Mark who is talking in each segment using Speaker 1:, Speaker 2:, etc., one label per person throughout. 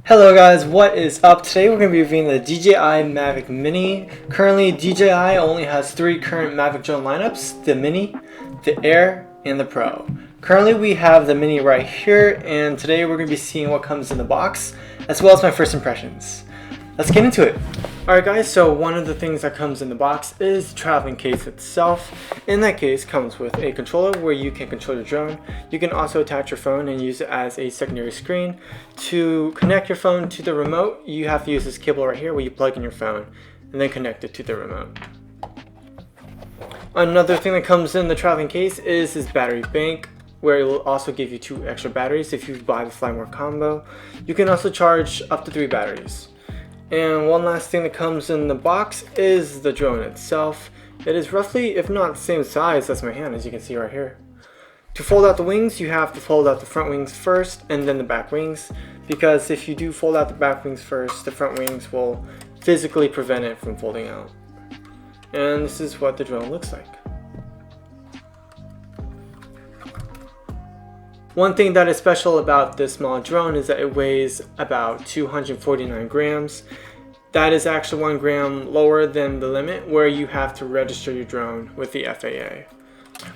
Speaker 1: Hello guys, what is up? Today we're going to be reviewing the DJI Mavic Mini. Currently DJI only has 3 current Mavic drone lineups: the Mini, the Air, and the Pro. Currently we have the Mini right here, and today we're going to be seeing what comes in the box, as well as my first impressions. Let's get into it. Alright guys, so one of the things that comes in the box is the traveling case itself. In that case comes with a controller where you can control your drone. You can also attach your phone and use it as a secondary screen. To connect your phone to the remote, you have to use this cable right here where you plug in your phone and then connect it to the remote. Another thing that comes in the traveling case is this battery bank, where it will also give you 2 extra batteries if you buy the Fly More combo. You can also charge up to 3 batteries. And one last thing that comes in the box is the drone itself. It is roughly, if not the same size as my hand, as you can see right here. To fold out the wings, you have to fold out the front wings first and then the back wings, because if you do fold out the back wings first, the front wings will physically prevent it from folding out. And this is what the drone looks like. One thing that is special about this small drone is that it weighs about 249 grams. That is actually 1 gram lower than the limit where you have to register your drone with the FAA.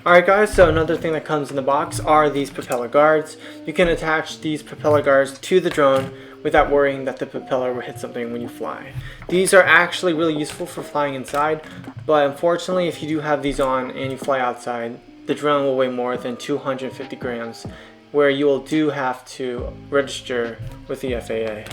Speaker 1: Alright guys, so another thing that comes in the box are these propeller guards. You can attach these propeller guards to the drone without worrying that the propeller will hit something when you fly. These are actually really useful for flying inside, but unfortunately if you do have these on and you fly outside, the drone will weigh more than 250 grams, where you will have to register with the FAA.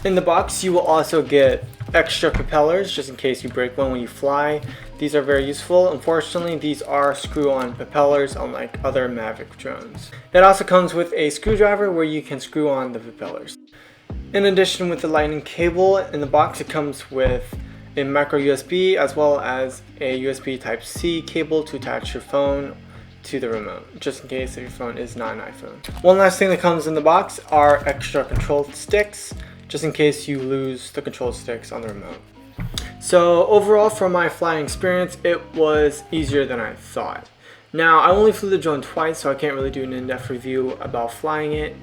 Speaker 1: In the box you will also get extra propellers just in case you break one when you fly. These are very useful. Unfortunately, these are screw-on propellers unlike other Mavic drones. It also comes with a screwdriver where you can screw on the propellers. In addition, with the lightning cable in the box, it comes with a micro USB as well as a USB Type-C cable to attach your phone to the remote, just in case if your phone is not an iPhone. One last thing that comes in the box are extra control sticks, just in case you lose the control sticks on the remote. So overall, for my flying experience, it was easier than I thought. Now, I only flew the drone twice, so I can't really do an in-depth review about flying it.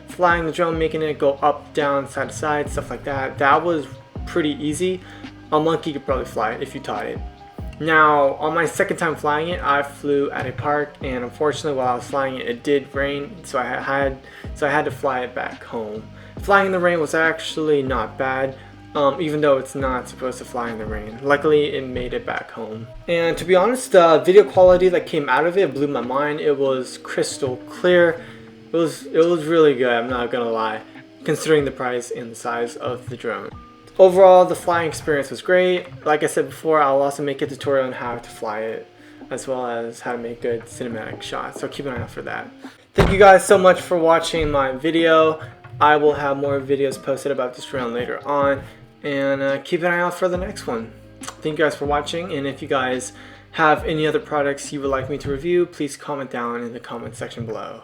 Speaker 1: Flying the drone, making it go up, down, side to side, stuff like that, that was pretty easy. A monkey could probably fly it if you taught it. Now, on my second time flying it, I flew at a park, and unfortunately while I was flying it, it did rain, so I had to fly it back home. Flying in the rain was actually not bad, even though it's not supposed to fly in the rain. Luckily, it made it back home. And to be honest, the video quality that came out of it blew my mind. It was crystal clear. It was really good, I'm not gonna lie, considering the price and the size of the drone. Overall, the flying experience was great. Like I said before, I'll also make a tutorial on how to fly it, as well as how to make good cinematic shots, so keep an eye out for that. Thank you guys so much for watching my video. I will have more videos posted about this drone later on, and keep an eye out for the next one. Thank you guys for watching, and if you guys have any other products you would like me to review, please comment down in the comment section below.